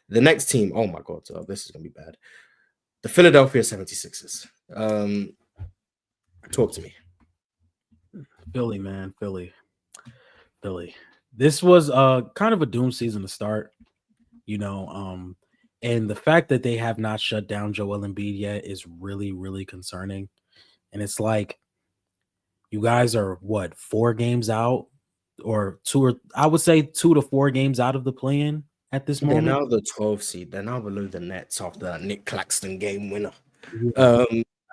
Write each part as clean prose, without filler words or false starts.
The next team, oh my God, this is going to be bad. The Philadelphia 76ers. Talk to me. Philly, man, Philly. This was kind of a doom season to start, you know. And the fact that they have not shut down Joel Embiid yet is really, really concerning. And it's like you guys are what 4 games out, or I would say 2 to 4 games out of the play-in at this They're moment. now the 12th seed. They're now below the Nets after that Nick Claxton game winner. Yeah,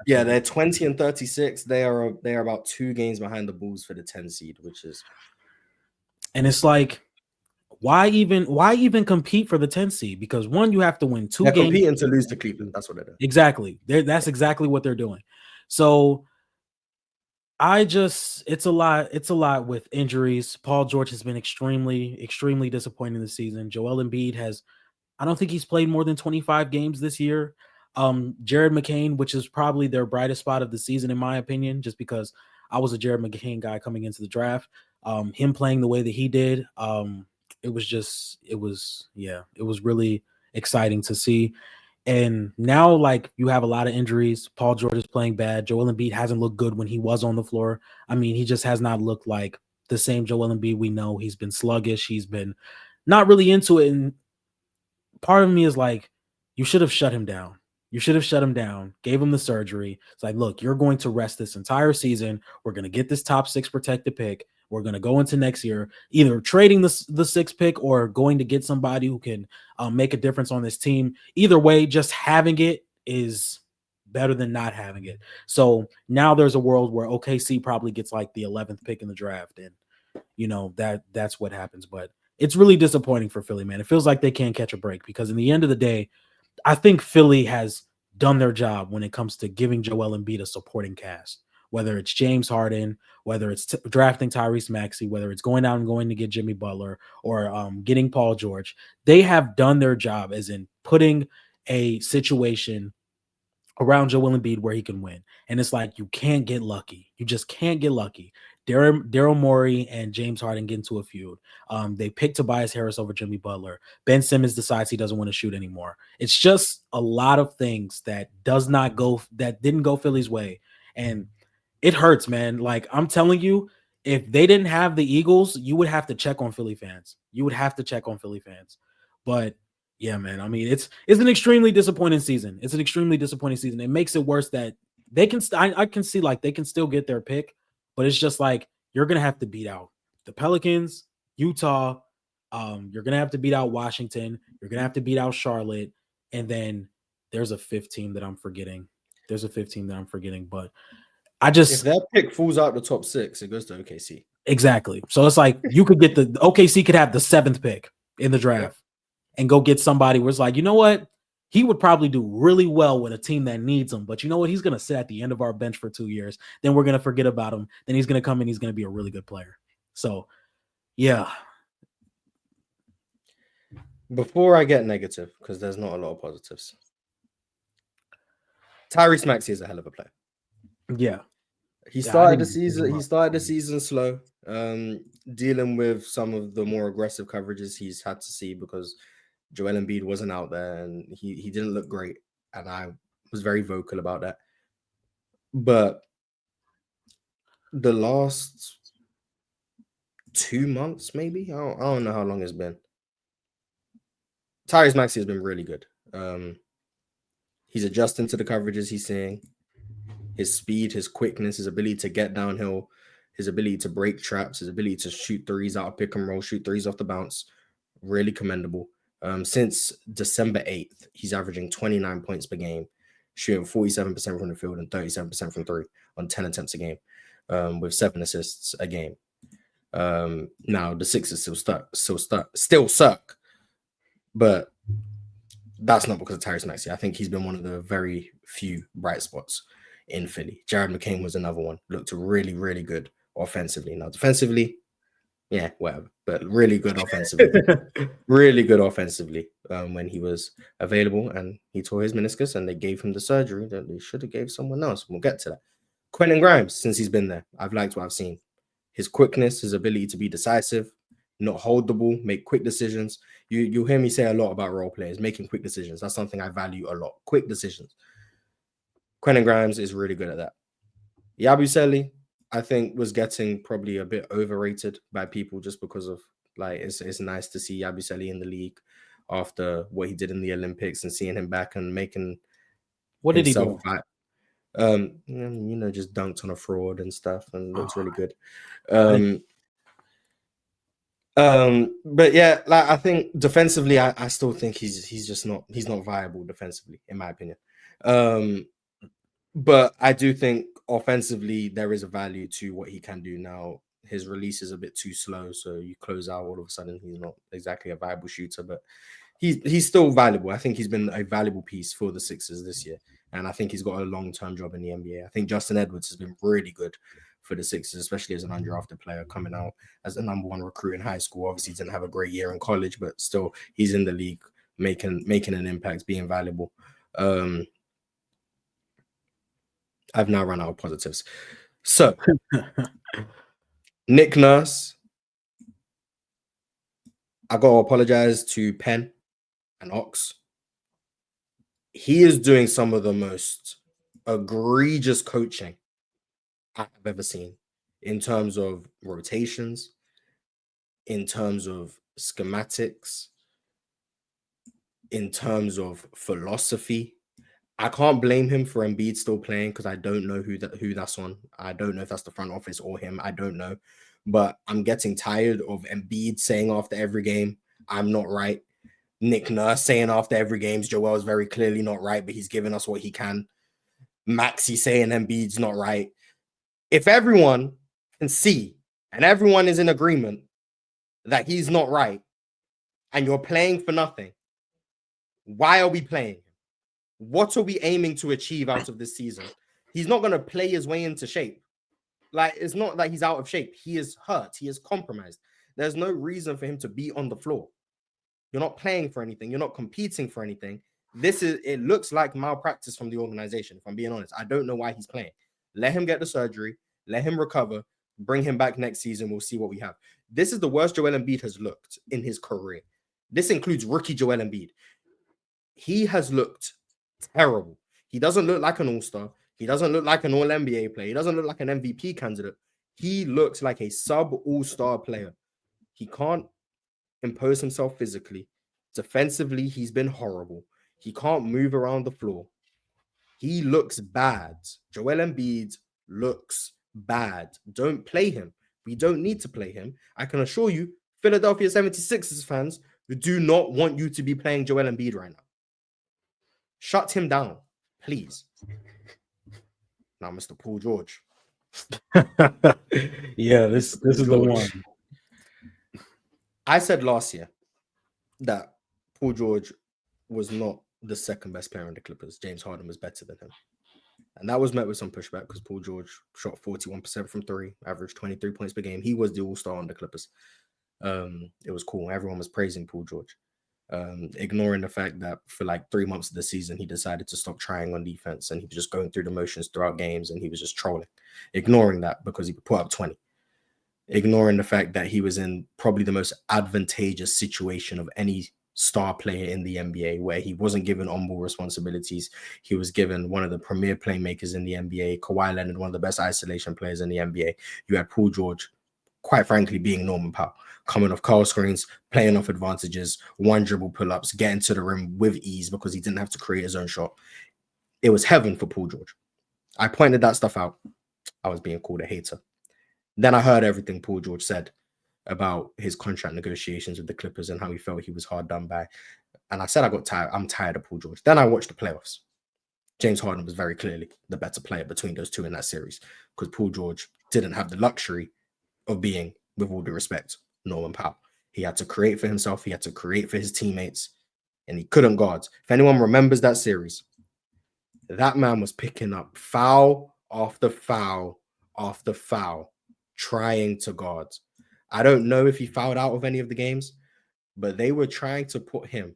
Yeah, they're 20 and 36. They are about 2 games behind the Bulls for the 10 seed, which is, and it's like why even compete for the 10 seed? Because one, you have to win 2 they're games. competing to lose to Cleveland. That's what they're doing. Exactly. That's exactly what they're doing. So it's a lot with injuries. Paul George has been extremely disappointing this season. Joel Embiid I don't think he's played more than 25 games this year. Jared McCain, which is probably their brightest spot of the season, in my opinion, just because I was a Jared McCain guy coming into the draft. Him playing the way that he did, it was really exciting to see. And now, like, you have a lot of injuries. Paul George is playing bad. Joel Embiid hasn't looked good when he was on the floor. I mean, he just has not looked like the same Joel Embiid we know. He's been sluggish. He's been not really into it. And part of me is like, you should have shut him down. You should have shut him down, gave him the surgery. It's like, look, you're going to rest this entire season. We're going to get this top 6 protected pick. We're going to go into next year, either trading the 6th pick or going to get somebody who can make a difference on this team. Either way, just having it is better than not having it. So now there's a world where OKC probably gets like the 11th pick in the draft. And, that's what happens. But it's really disappointing for Philly, man. It feels like they can't catch a break because in the end of the day, I think Philly has done their job when it comes to giving Joel Embiid a supporting cast, whether it's James Harden, whether it's drafting Tyrese Maxey, whether it's going out and going to get Jimmy Butler or getting Paul George. They have done their job as in putting a situation around Joel Embiid where he can win. And it's like, you can't get lucky. You just can't get lucky. Daryl Morey and James Harden get into a feud. They pick Tobias Harris over Jimmy Butler. Ben Simmons decides he doesn't want to shoot anymore. It's just a lot of things that didn't go Philly's way. And it hurts, man. Like, I'm telling you, if they didn't have the Eagles, you would have to check on Philly fans. But yeah, man. I mean, it's an extremely disappointing season. It makes it worse that they can. I can see like they can still get their pick, but it's just like you're gonna have to beat out the Pelicans, Utah. You're gonna have to beat out Washington. You're gonna have to beat out Charlotte, and then there's a 15 that I'm forgetting. But I If just that pick falls out the top 6, it goes to OKC. exactly. So it's like you could get the OKC could have the 7th pick in the draft. And go get somebody where it's like, you know what? He would probably do really well with a team that needs him. But you know what? He's going to sit at the end of our bench for 2 years. Then we're going to forget about him. Then he's going to come in. He's going to be a really good player. So, yeah. Before I get negative, because there's not a lot of positives, Tyrese Maxey is a hell of a player. Yeah. He started the season slow, dealing with some of the more aggressive coverages he's had to see because Joel Embiid wasn't out there and he didn't look great. And I was very vocal about that. But the last 2 months, maybe, I don't know how long it's been, Tyrese Maxey has been really good. He's adjusting to the coverages he's seeing. His speed, his quickness, his ability to get downhill, his ability to break traps, his ability to shoot threes out of pick and roll, shoot threes off the bounce, really commendable. Since December 8th, he's averaging 29 points per game, shooting 47% from the field and 37% from 3 on 10 attempts a game, with 7 assists a game. Now the Sixers still suck, but that's not because of Tyrese Maxey. I think he's been one of the very few bright spots in Philly. Jared McCain was another one. Looked really, really good offensively. Now defensively, yeah, whatever. But really good offensively. Really good offensively when he was available, and he tore his meniscus and they gave him the surgery that they should have gave someone else. We'll get to that. Quentin Grimes, since he's been there, I've liked what I've seen. His quickness, his ability to be decisive, not hold the ball, make quick decisions. You'll hear me say a lot about role players making quick decisions. That's something I value a lot. Quick decisions. Quentin Grimes is really good at that. Yabusele, I think, was getting probably a bit overrated by people just because of like it's nice to see Yabusele in the league after what he did in the Olympics and seeing him back and making What did he do? Just dunked on a fraud and stuff and looks really good. But yeah, like I think defensively, I still think he's not viable defensively, in my opinion. But I do think offensively there is a value to what he can do now. His release is a bit too slow, so you close out all of a sudden he's not exactly a viable shooter, but he's still valuable. I think he's been a valuable piece for the Sixers this year, and I think he's got a long-term job in the NBA. I think Justin Edwards has been really good for the Sixers, especially as an undrafted player coming out as the number one recruit in high school. Obviously, he didn't have a great year in college, but still he's in the league making an impact, being valuable. I've now run out of positives. So, Nick Nurse, I got to apologize to Penn and Ox. He is doing some of the most egregious coaching I've ever seen in terms of rotations, in terms of schematics, in terms of philosophy. I can't blame him for Embiid still playing because I don't know who that's on. I don't know if that's the front office or him. I don't know. But I'm getting tired of Embiid saying after every game, I'm not right. Nick Nurse saying after every game, Joel is very clearly not right, but he's giving us what he can. Maxi saying Embiid's not right. If everyone can see and everyone is in agreement that he's not right and you're playing for nothing, why are we playing? What are we aiming to achieve out of this season? He's not going to play his way into shape. Like, it's not that he's out of shape. He is hurt. He is compromised. There's no reason for him to be on the floor. You're not playing for anything. You're not competing for anything. It looks like malpractice from the organization, if I'm being honest. I don't know why he's playing. Let him get the surgery. Let him recover. Bring him back next season. We'll see what we have. This is the worst Joel Embiid has looked in his career. This includes rookie Joel Embiid. He has looked terrible. He doesn't look like an all-star. He doesn't look like an all-NBA player. He doesn't look like an MVP candidate. He looks like a sub-all-star player. He can't impose himself physically. Defensively, he's been horrible. He can't move around the floor. He looks bad. Joel Embiid looks bad. Don't play him. We don't need to play him. I can assure you, Philadelphia 76ers fans do not want you to be playing Joel Embiid right now. Shut him down, please. Now, Mr. Paul George. Yeah, this is the one. I said last year that Paul George was not the second best player in the Clippers. James Harden was better than him. And that was met with some pushback because Paul George shot 41% from three, averaged 23 points per game. He was the all-star on the Clippers. It was cool. Everyone was praising Paul George. Ignoring the fact that for like 3 months of the season, he decided to stop trying on defense and he was just going through the motions throughout games and he was just trolling. Ignoring that because he put up 20. Ignoring the fact that he was in probably the most advantageous situation of any star player in the NBA, where he wasn't given on-ball responsibilities. He was given one of the premier playmakers in the NBA, Kawhi Leonard, one of the best isolation players in the NBA. You had Paul George, quite frankly, being Norman Powell, coming off curl screens, playing off advantages, one dribble pull-ups, getting to the rim with ease because he didn't have to create his own shot. It was heaven for Paul George. I pointed that stuff out. I was being called a hater. Then I heard everything Paul George said about his contract negotiations with the Clippers and how he felt he was hard done by. And I said I got tired. I'm tired of Paul George. Then I watched the playoffs. James Harden was very clearly the better player between those two in that series because Paul George didn't have the luxury of being, with all due respect, Norman Powell. He had to create for himself. He had to create for his teammates. And he couldn't guard. If anyone remembers that series, that man was picking up foul after foul after foul, trying to guard. I don't know if he fouled out of any of the games, but they were trying to put him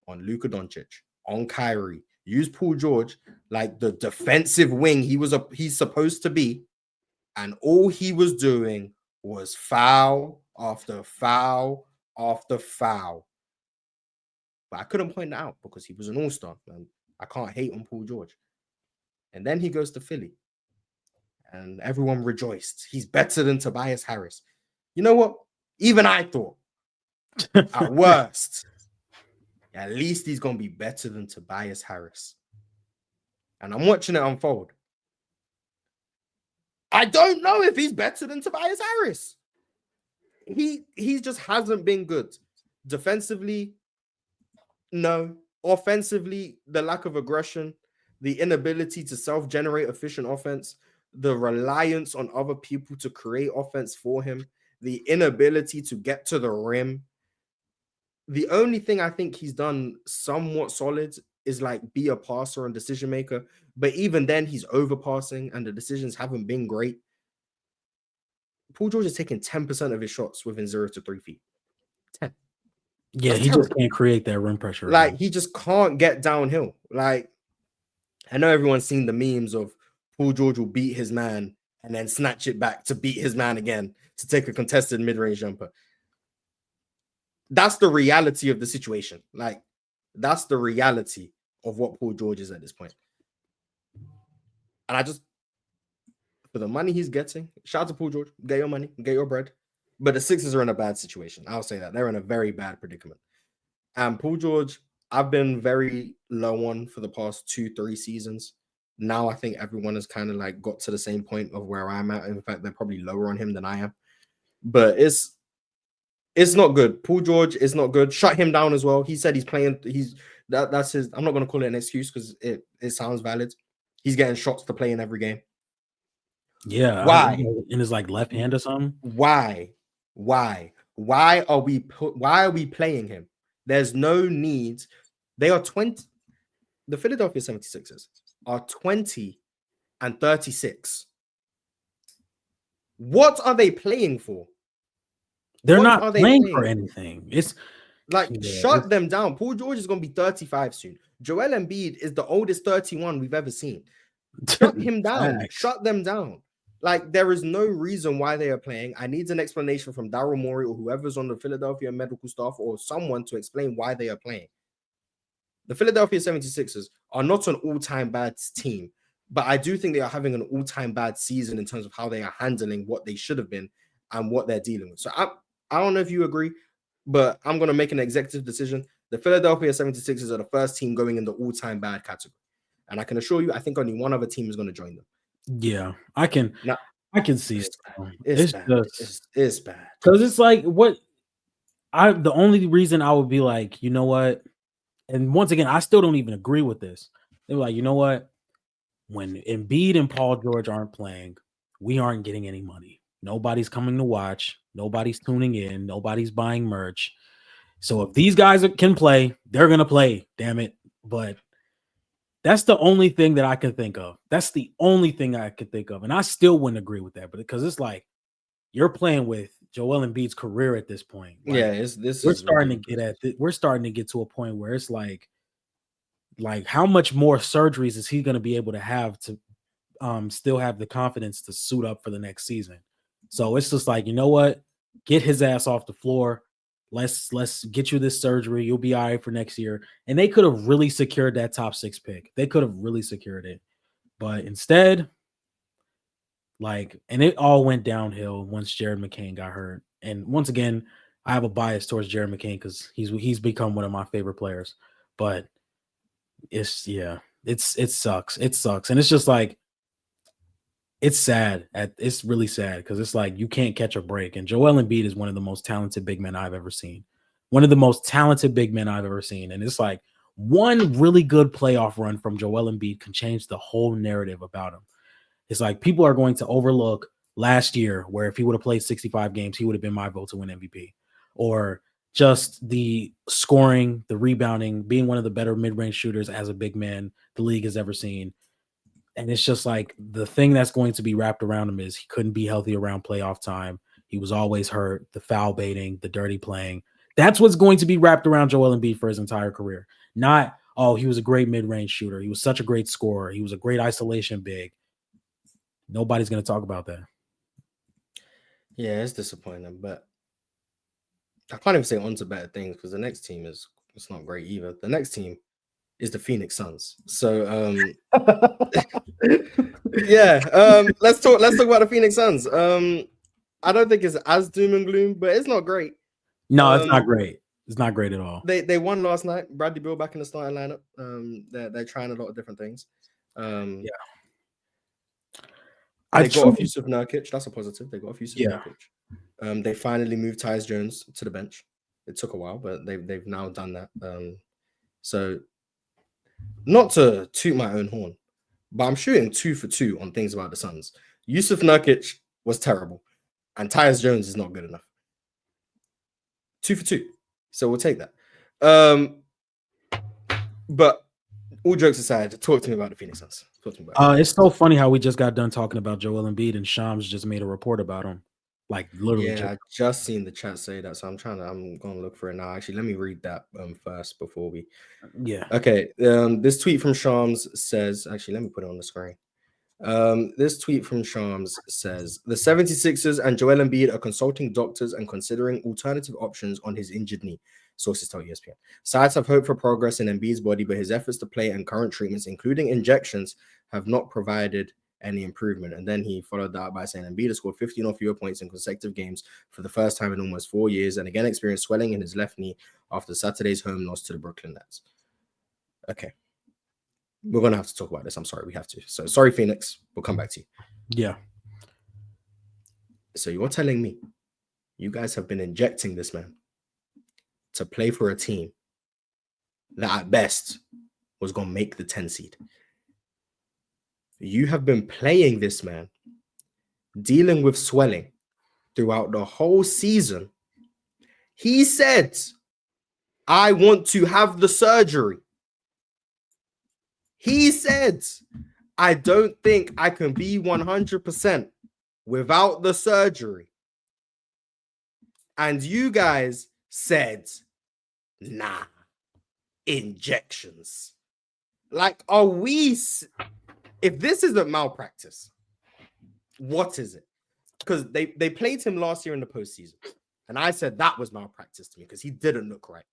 on Luka Doncic, on Kyrie, use Paul George like the defensive wing he's supposed to be. And all he was doing was foul after foul after foul. But I couldn't point that out because he was an all-star, and I can't hate on Paul George. And then he goes to Philly, and everyone rejoiced. He's better than Tobias Harris. You know what? Even I thought, at worst, at least he's going to be better than Tobias Harris. And I'm watching it unfold. I don't know if he's better than Tobias Harris. He just hasn't been good. Defensively, no. Offensively, the lack of aggression, the inability to self-generate efficient offense, the reliance on other people to create offense for him, the inability to get to the rim. The only thing I think he's done somewhat solid is like be a passer and decision maker. But even then, he's overpassing and the decisions haven't been great. Paul George is taking 10% of his shots within 0 to 3 feet. 10. Yeah, That's he terrible. just can't create that rim pressure. Like, he just can't get downhill. Like, I know everyone's seen the memes of Paul George will beat his man and then snatch it back to beat his man again to take a contested mid-range jumper. That's the reality of the situation. Like, that's the reality of what Paul George is at this point. And I just, for the money he's getting, shout out to Paul George, get your money, get your bread. But the Sixers are in a bad situation. I'll say that. They're in a very bad predicament. And Paul George, I've been very low on for the past 2-3 seasons. Now I think everyone has kind of like got to the same point of where I'm at. In fact, they're probably lower on him than I am. But it's not good. Paul George is not good. Shut him down as well. He said he's playing. That's his. I'm not going to call it an excuse because it sounds valid. He's getting shots to play in every game. Yeah. Why? In his like left hand or something? Why are we playing him? There's no need. They are 20. The Philadelphia 76ers are 20 and 36. What are they playing for? They're not playing for anything. It's like, shut them down. Paul George is going to be 35 soon. Joel Embiid is the oldest 31 we've ever seen. Shut him down. Shut them down. Like, there is no reason why they are playing. I need an explanation from Daryl Morey or whoever's on the Philadelphia medical staff or someone to explain why they are playing. The Philadelphia 76ers are not an all-time bad team, but I do think they are having an all-time bad season in terms of how they are handling what they should have been and what they're dealing with. So I don't know if you agree, but I'm going to make an executive decision. The Philadelphia 76ers are the first team going in the all-time bad category. And I can assure you, I think only one other team is going to join them. Yeah, I can see it. It's bad. It's bad. Because it's like the only reason I would be like, you know what? And once again, I still don't even agree with this. They were like, you know what? When Embiid and Paul George aren't playing, we aren't getting any money. Nobody's coming to watch. Nobody's tuning in. Nobody's buying merch. So if these guys can play, they're going to play. Damn it. But that's the only thing that I can think of. That's the only thing I could think of. And I still wouldn't agree with that. But because it's like you're playing with Joel Embiid's career at this point. Like, yeah, we're starting to get to a point where it's like how much more surgeries is he going to be able to have to still have the confidence to suit up for the next season? So it's just like, you know what? Get his ass off the floor. Let's get you this surgery. You'll be all right for next year. And they could have really secured that top 6 pick. They could have really secured it. But instead, and it all went downhill once Jared McCain got hurt. And once again, I have a bias towards Jared McCain because he's become one of my favorite players. But it sucks. It sucks. And it's just like, it's sad. It's really sad because it's like you can't catch a break. And Joel Embiid is one of the most talented big men I've ever seen. And it's like one really good playoff run from Joel Embiid can change the whole narrative about him. It's like people are going to overlook last year where if he would have played 65 games, he would have been my vote to win MVP. Or just the scoring, the rebounding, being one of the better mid-range shooters as a big man the league has ever seen. And it's just like the thing that's going to be wrapped around him is he couldn't be healthy around playoff time. He was always hurt, the foul baiting, the dirty playing. That's what's going to be wrapped around Joel Embiid for his entire career. Not, oh, he was a great mid-range shooter. He was such a great scorer. He was a great isolation big. Nobody's going to talk about that. Yeah, it's disappointing, but I can't even say on to better things because the next team it's not great either. The next team is the Phoenix Suns. So yeah, let's talk about the Phoenix Suns. I don't think it's as doom and gloom, but it's not great. No, it's not great. It's not great at all. They won last night. Bradley Beal back in the starting lineup. They're trying a lot of different things. Yeah. They got off Yusuf Nurkic. That's a positive. They got off Yusuf Yeah. Nurkic. They finally moved Tyus Jones to the bench. It took a while, but they've now done that. So not to toot my own horn, but I'm shooting 2 for 2 on things about the Suns. Yusuf Nurkic was terrible, and Tyus Jones is not good enough. 2 for 2. So we'll take that. But all jokes aside, talk to me about the Phoenix Suns. Talk to me about it's so funny how we just got done talking about Joel Embiid and Shams just made a report about him. Like literally. Yeah, I just seen the chat say that, so I'm gonna look for it now. Actually, let me read that first before we. Yeah. Okay. This tweet from Shams says. Actually, let me put it on the screen. This tweet from Shams says the 76ers and Joel Embiid are consulting doctors and considering alternative options on his injured knee. Sources tell ESPN. Sides have hope for progress in Embiid's body, but his efforts to play and current treatments, including injections, have not provided any improvement. And then he followed that by saying Embiid has scored 15 or fewer points in consecutive games for the first time in almost 4 years, and again experienced swelling in his left knee after Saturday's home loss to the Brooklyn Nets. Okay. We're going to have to talk about this. I'm sorry. We have to. So sorry, Phoenix. We'll come back to you. Yeah. So you're telling me you guys have been injecting this man to play for a team that at best was going to make the 10 seed. You have been playing this man, dealing with swelling throughout the whole season. He said, I want to have the surgery. He said, I don't think I can be 100% without the surgery. And you guys said, nah, injections. Like, are we... If this isn't malpractice, what is it? Because they played him last year in the postseason. And I said that was malpractice to me because he didn't look right.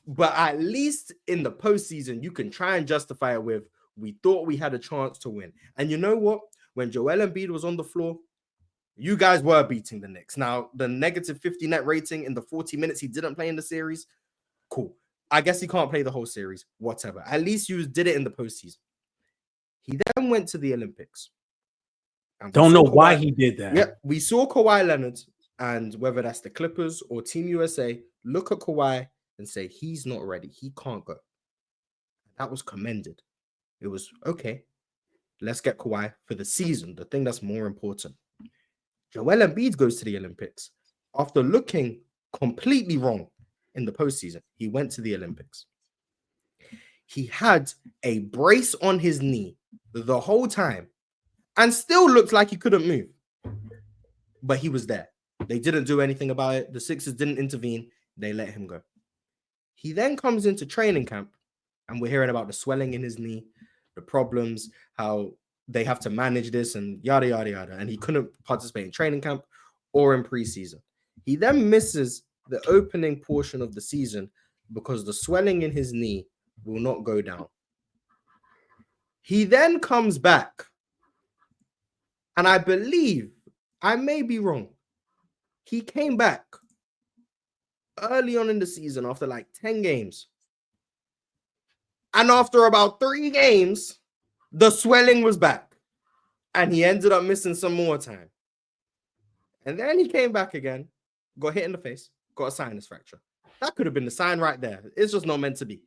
But at least in the postseason, you can try and justify it with, we thought we had a chance to win. And you know what? When Joel Embiid was on the floor, you guys were beating the Knicks. Now, the negative 50 net rating in the 40 minutes he didn't play in the series, cool. I guess he can't play the whole series, whatever. At least you did it in the postseason. He then went to the Olympics. Don't know why he did that. Yeah, we saw Kawhi Leonard, and whether that's the Clippers or Team USA, look at Kawhi and say, he's not ready. He can't go. That was commended. It was, okay, let's get Kawhi for the season, the thing that's more important. Joel Embiid goes to the Olympics. After looking completely wrong in the postseason, he went to the Olympics. He had a brace on his knee the whole time and still looked like he couldn't move. But he was there. They didn't do anything about it. The Sixers didn't intervene. They let him go. He then comes into training camp, and we're hearing about the swelling in his knee, the problems, how they have to manage this, and yada, yada, yada. And he couldn't participate in training camp or in preseason. He then misses the opening portion of the season because the swelling in his knee will not go down. He then comes back, and I believe, I may be wrong, he came back early on in the season after like 10 games. And after about 3 games, the swelling was back. And he ended up missing some more time. And then he came back again, got hit in the face, got a sinus fracture. That could have been the sign right there. It's just not meant to be.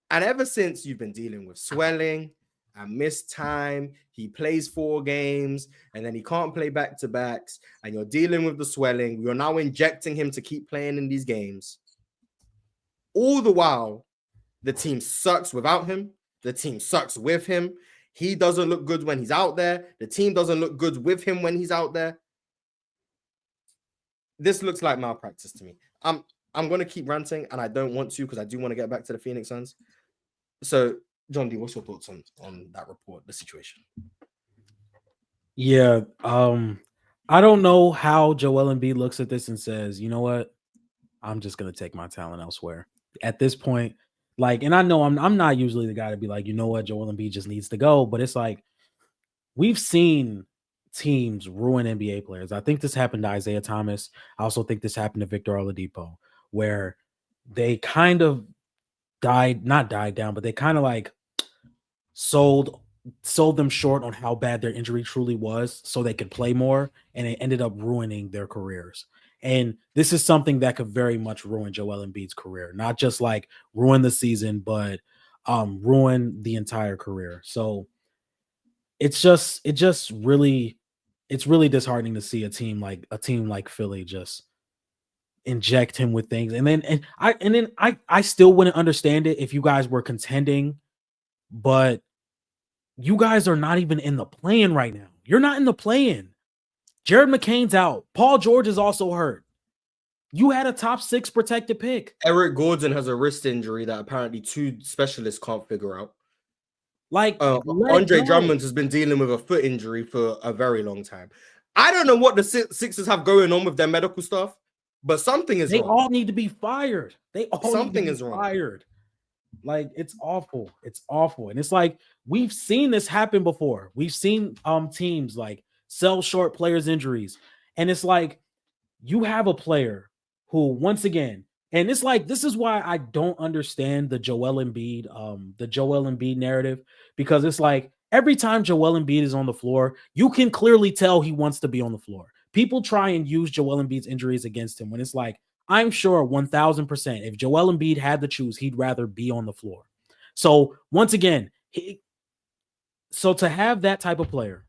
And ever since, you've been dealing with swelling and missed time. He plays 4 games and then he can't play back-to-backs. And you're dealing with the swelling. You're now injecting him to keep playing in these games. All the while, the team sucks without him. The team sucks with him. He doesn't look good when he's out there. The team doesn't look good with him when he's out there. This looks like malpractice to me. I'm going to keep ranting, and I don't want to because I do want to get back to the Phoenix Suns. So, John D, what's your thoughts on that report, the situation? Yeah, I don't know how Joel Embiid looks at this and says, you know what? I'm just gonna take my talent elsewhere. At this point, like, and I know I'm not usually the guy to be like, you know what, Joel Embiid just needs to go, but it's like we've seen teams ruin NBA players. I think this happened to Isaiah Thomas. I also think this happened to Victor Oladipo, where they kind of not died down, but they kind of like sold them short on how bad their injury truly was so they could play more, and it ended up ruining their careers. And this is something that could very much ruin Joel Embiid's career, not just like ruin the season, but ruin the entire career. So it's really disheartening to see a team like Philly just inject him with things. And then I still wouldn't understand it if you guys were contending, but you guys are not even in the play-in right now. You're not in the play-in. Jared McCain's out. Paul George is also hurt. You had a top 6 protected pick. Eric Gordon has a wrist injury that apparently 2 specialists can't figure out. Like, let it Andre go. Drummond has been dealing with a foot injury for a very long time. I don't know what the Sixers have going on with their medical stuff, but something is They wrong. all need to be fired. They all Something need to is be wrong. fired. Like, it's awful. It's awful. And it's like we've seen this happen before. We've seen teams like sell short players' injuries. And it's like you have a player who, once again, and it's like this is why I don't understand the Joel Embiid narrative, because it's like every time Joel Embiid is on the floor, you can clearly tell he wants to be on the floor. People try and use Joel Embiid's injuries against him when it's like, I'm sure 1000% if Joel Embiid had to choose, he'd rather be on the floor. So once again, so to have that type of player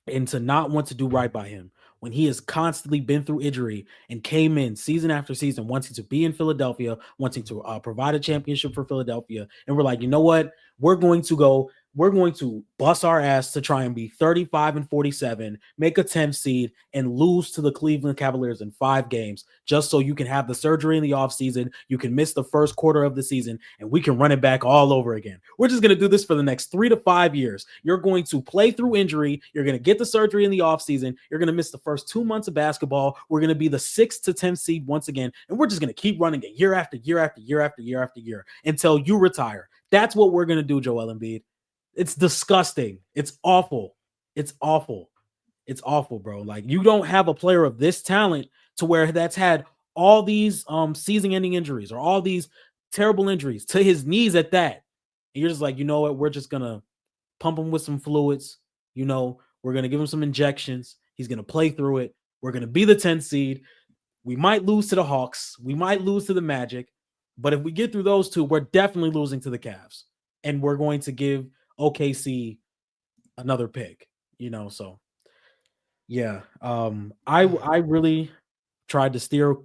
and to not want to do right by him when he has constantly been through injury and came in season after season wanting to be in Philadelphia, wanting to provide a championship for Philadelphia. And we're like, you know what? We're going to bust our ass to try and be 35-47, make a 10th seed, and lose to the Cleveland Cavaliers in 5 games, just so you can have the surgery in the offseason. You can miss the first quarter of the season, and we can run it back all over again. We're just going to do this for the next 3 to 5 years. You're going to play through injury. You're going to get the surgery in the offseason. You're going to miss the first 2 months of basketball. We're going to be the 6th to 10th seed once again, and we're just going to keep running it year after year after year after year after year until you retire. That's what we're going to do, Joel Embiid. It's disgusting. It's awful. It's awful. It's awful, bro. Like, you don't have a player of this talent to where that's had all these season-ending injuries or all these terrible injuries to his knees at that. And you're just like, you know what? We're just gonna pump him with some fluids. You know, we're gonna give him some injections. He's gonna play through it. We're gonna be the 10th seed. We might lose to the Hawks. We might lose to the Magic. But if we get through those two, we're definitely losing to the Cavs. And we're going to give OKC another pick, you know. So yeah, I really tried to steer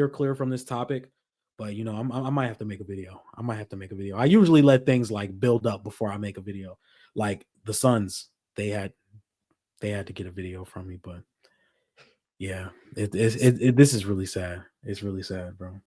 clear from this topic, but you know, I might have to make a video. I usually let things like build up before I make a video. Like the Suns, they had to get a video from me, but yeah, this is really sad. It's really sad, bro.